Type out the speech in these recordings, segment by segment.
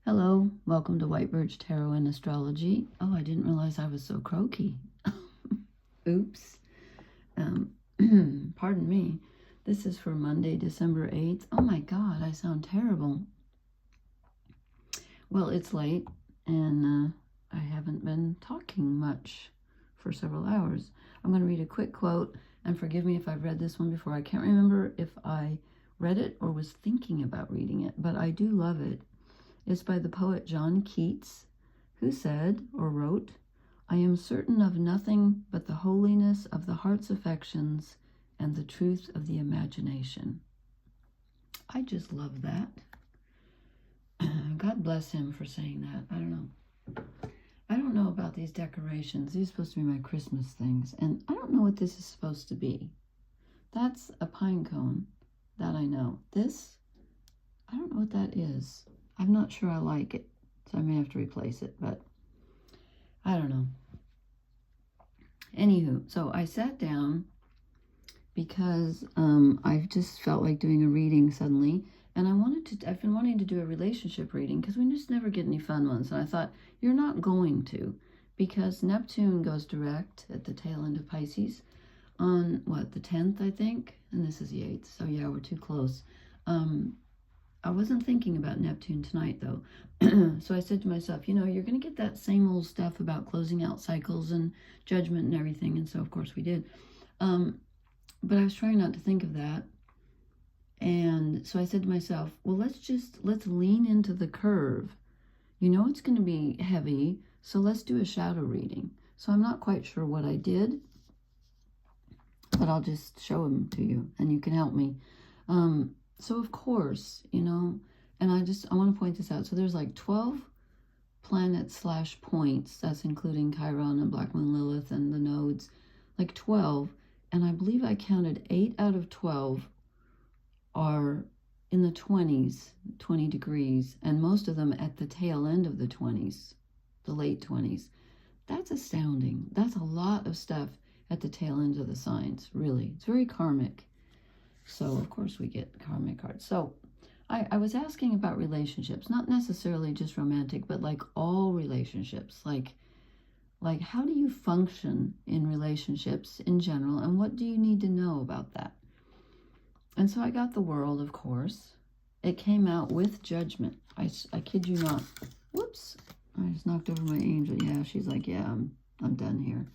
Hello, welcome to White Birch Tarot and Astrology. Oh, I didn't realize I was so croaky. Oops. Pardon me. This is for Monday, December 8th. Oh my God, I sound terrible. Well, it's late, and I haven't been talking much for several hours. I'm going to read a quick quote, and forgive me if I've read this one before. I can't remember if I read it or was thinking about reading it, but I do love it. It's by the poet John Keats, who said or wrote, "I am certain of nothing but the holiness of the heart's affections and the truth of the imagination." I just love that. God bless him for saying that. I don't know about these decorations. These are supposed to be my Christmas things, and I don't know what this is supposed to be. That's a pine cone. That I know. This, I don't know what that is. I'm not sure I like it, so I may have to replace it, but I don't know. Anywho, so I sat down because I just felt like doing a reading suddenly, and I've been wanting to do a relationship reading because we just never get any fun ones, and I thought, you're not going to, because Neptune goes direct at the tail end of Pisces on, the 10th, I think, and this is the 8th, so yeah, we're too close. I wasn't thinking about Neptune tonight, though. So I said to myself, you're going to get that same old stuff about closing out cycles and judgment and everything. And so, of course, we did. But I was trying not to think of that. And so I said to myself, well, let's lean into the curve. It's going to be heavy, so let's do a shadow reading. So I'm not quite sure what I did, but I'll just show them to you, and you can help me. So of course, and I want to point this out. So there's like 12 planets / points. That's including Chiron and Black Moon Lilith and the nodes, like 12. And I believe I counted 8 out of 12 are in the 20s, 20 degrees, and most of them at the tail end of the 20s, the late 20s. That's astounding. That's a lot of stuff at the tail end of the signs, really. It's very karmic. So, of course, we get karmic cards. So, I was asking about relationships, not necessarily just romantic, but like all relationships. Like how do you function in relationships in general, and what do you need to know about that? And so I got the World, of course. It came out with Judgment. I kid you not. Whoops. I just knocked over my angel. Yeah, she's like, yeah, I'm done here.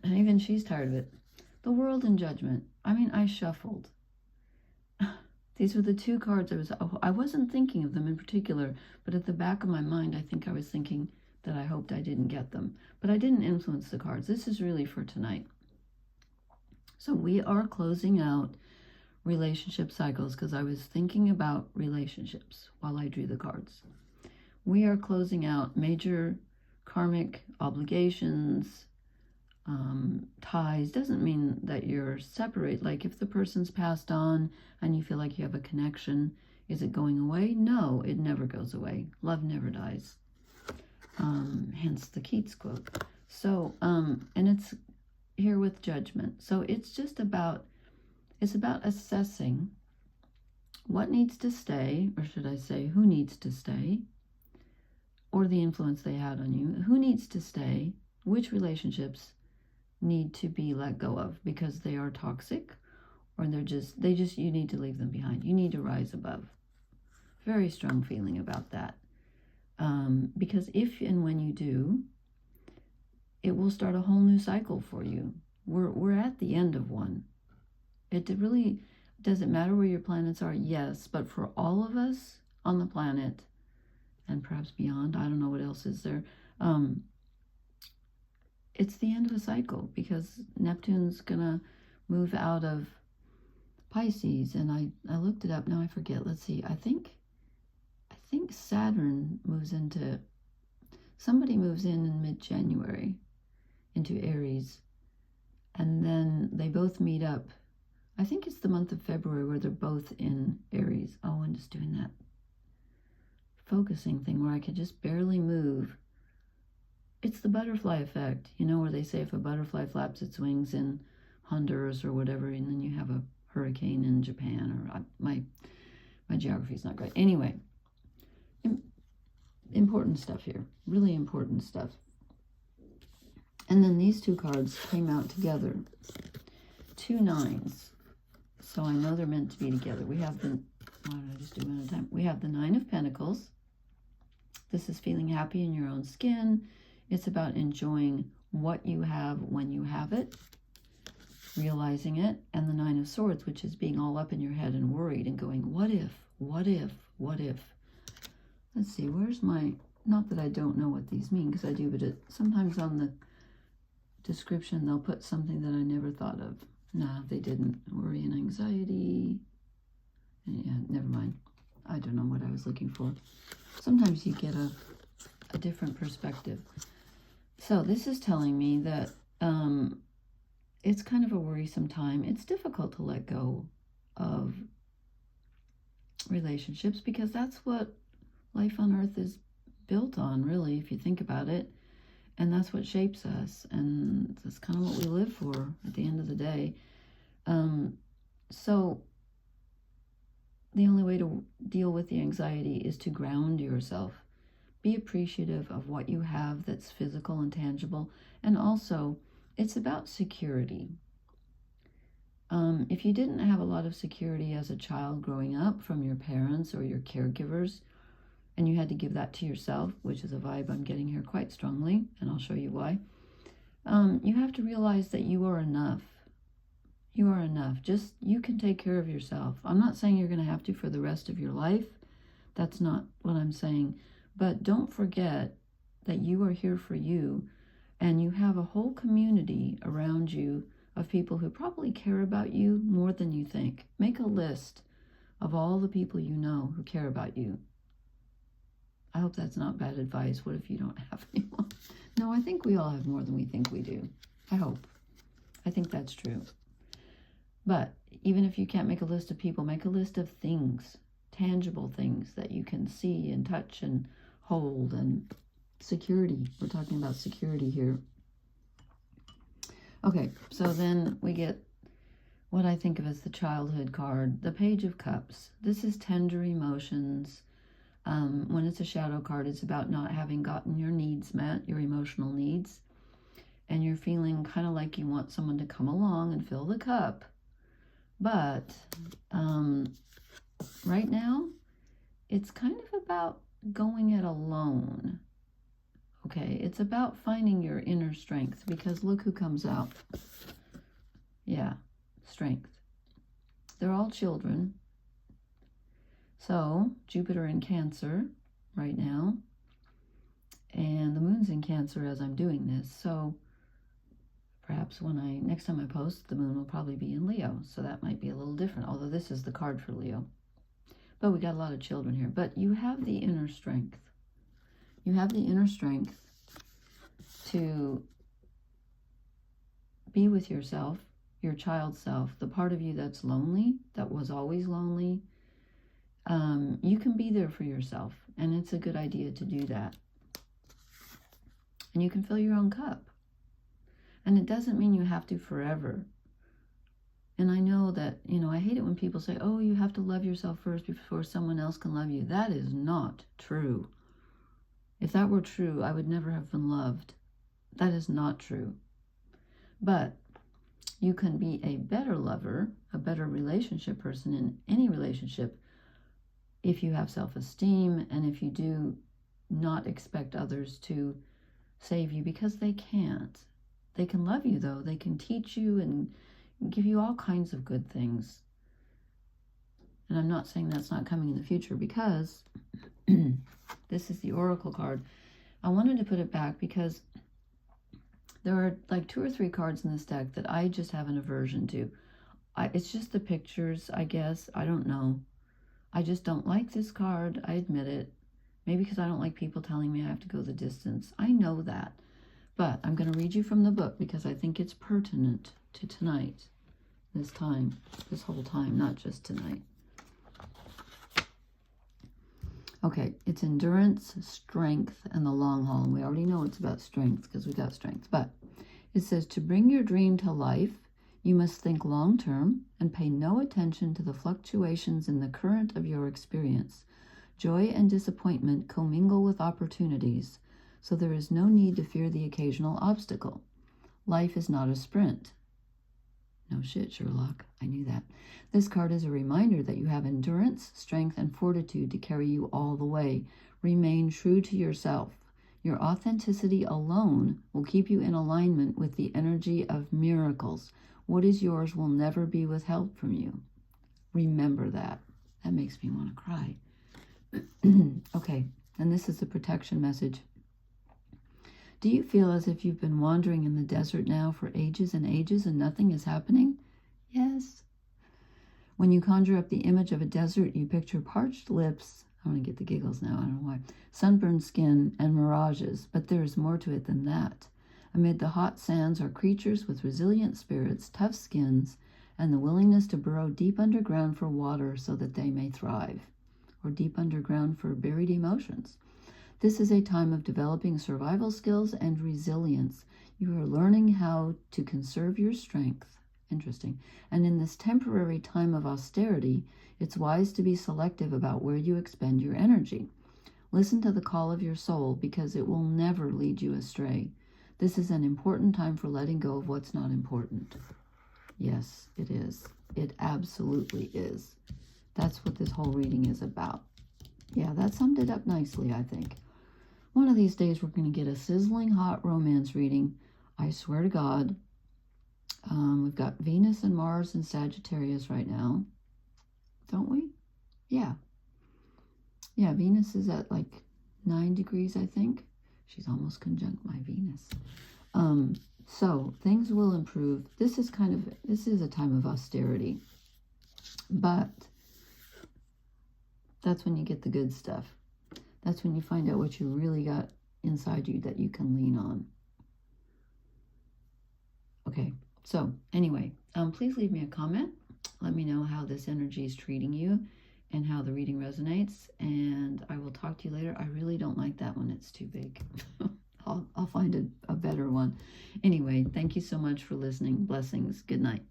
Even she's tired of it. The World and Judgment. I shuffled. These were the two cards I wasn't thinking of them in particular, but at the back of my mind, I think I was thinking that I hoped I didn't get them. But I didn't influence the cards. This is really for tonight. So we are closing out relationship cycles because I was thinking about relationships while I drew the cards. We are closing out major karmic obligations, ties. Doesn't mean that you're separate. Like if the person's passed on and you feel like you have a connection, is it going away? No, it never goes away. Love never dies. Hence the Keats quote. So, and it's here with Judgment. So it's about assessing what needs to stay, or should I say, who needs to stay, or the influence they had on you. Who needs to stay? Which relationships need to be let go of because they are toxic, or you need to leave them behind. You need to rise above. Very strong feeling about that. Because if and when you do, it will start a whole new cycle for you. We're at the end of one. It really doesn't matter where your planets are, yes, but for all of us on the planet, and perhaps beyond, I don't know what else is there, it's the end of a cycle because Neptune's gonna move out of Pisces, and I looked it up, now I forget, let's see, I think Saturn somebody moves in mid-January into Aries, and then they both meet up. I think it's the month of February where they're both in Aries. Oh, I'm just doing that focusing thing where I could just barely move. It's the butterfly effect, where they say if a butterfly flaps its wings in Honduras or whatever, and then you have a hurricane in Japan, or my geography is not great. Anyway, important stuff here. Really important stuff. And then these two cards came out together. 2 9s. So I know they're meant to be together. We have the, why don't I just do one at a time? We have the 9 of Pentacles. This is feeling happy in your own skin. It's about enjoying what you have when you have it, realizing it. And the 9 of Swords, which is being all up in your head and worried and going, what if, what if, what if? Let's see, where's my, not that I don't know what these mean, because I do, but sometimes on the description they'll put something that I never thought of. No, they didn't. Worry and anxiety. Yeah, never mind. I don't know what I was looking for. Sometimes you get a different perspective. So this is telling me that it's kind of a worrisome time. It's difficult to let go of relationships because that's what life on earth is built on, really, if you think about it. And that's what shapes us. And that's kind of what we live for at the end of the day. So the only way to deal with the anxiety is to ground yourself. Be appreciative of what you have that's physical and tangible. And also, it's about security. If you didn't have a lot of security as a child growing up from your parents or your caregivers, and you had to give that to yourself, which is a vibe I'm getting here quite strongly, and I'll show you why, you have to realize that you are enough. You are enough. Just, you can take care of yourself. I'm not saying you're going to have to for the rest of your life. That's not what I'm saying. But don't forget that you are here for you, and you have a whole community around you of people who probably care about you more than you think. Make a list of all the people you know who care about you. I hope that's not bad advice. What if you don't have anyone? No, I think we all have more than we think we do. I hope. I think that's true. But even if you can't make a list of people, make a list of things, tangible things that you can see and touch and hold, and security. We're talking about security here. Okay, so then we get what I think of as the childhood card, the Page of Cups. This is tender emotions. When it's a shadow card, it's about not having gotten your needs met, your emotional needs, and you're feeling kind of like you want someone to come along and fill the cup. But right now, it's kind of about going it alone. Okay, it's about finding your inner strength, because look who comes out. Yeah, strength. They're all children. So, Jupiter in Cancer right now, and the moon's in Cancer as I'm doing this. So, perhaps next time I post, the moon will probably be in Leo. So that might be a little different, although this is the card for Leo. But we got a lot of children here. But you have the inner strength. You have the inner strength to be with yourself, your child self, the part of you that's lonely, that was always lonely. You can be there for yourself, and it's a good idea to do that. And you can fill your own cup. And it doesn't mean you have to forever. And I know that, I hate it when people say, oh, you have to love yourself first before someone else can love you. That is not true. If that were true, I would never have been loved. That is not true. But you can be a better lover, a better relationship person in any relationship, if you have self-esteem, and if you do not expect others to save you, because they can't. They can love you, though. They can teach you and give you all kinds of good things. And I'm not saying that's not coming in the future, because this is the Oracle card. I wanted to put it back because there are like 2 or 3 cards in this deck that I just have an aversion to. It's just the pictures, I guess. I don't know. I just don't like this card. I admit it. Maybe because I don't like people telling me I have to go the distance. I know that. But I'm going to read you from the book because I think it's pertinent to tonight. This whole time, not just tonight. Okay, it's endurance, strength, and the long haul. And we already know it's about strength because we got strength. But it says, to bring your dream to life, you must think long-term and pay no attention to the fluctuations in the current of your experience. Joy and disappointment commingle with opportunities, so there is no need to fear the occasional obstacle. Life is not a sprint. No shit, Sherlock. I knew that. This card is a reminder that you have endurance, strength, and fortitude to carry you all the way. Remain true to yourself. Your authenticity alone will keep you in alignment with the energy of miracles. What is yours will never be withheld from you. Remember that. That makes me want to cry. Okay, and this is the protection message. Do you feel as if you've been wandering in the desert now for ages and ages and nothing is happening? Yes. When you conjure up the image of a desert, you picture parched lips. I want to get the giggles now, I don't know why. Sunburned skin and mirages, but there is more to it than that. Amid the hot sands are creatures with resilient spirits, tough skins, and the willingness to burrow deep underground for water so that they may thrive, or deep underground for buried emotions. This is a time of developing survival skills and resilience. You are learning how to conserve your strength. Interesting. And in this temporary time of austerity, it's wise to be selective about where you expend your energy. Listen to the call of your soul because it will never lead you astray. This is an important time for letting go of what's not important. Yes, it is. It absolutely is. That's what this whole reading is about. Yeah, that summed it up nicely, I think. One of these days, we're going to get a sizzling hot romance reading. I swear to God. We've got Venus and Mars in Sagittarius right now. Don't we? Yeah. Yeah, Venus is at like 9 degrees, I think. She's almost conjunct my Venus. So things will improve. This is a time of austerity. But that's when you get the good stuff. That's when you find out what you really got inside you that you can lean on. Okay, so anyway, please leave me a comment. Let me know how this energy is treating you and how the reading resonates. And I will talk to you later. I really don't like that one. It's too big. I'll find a better one. Anyway, thank you so much for listening. Blessings. Good night.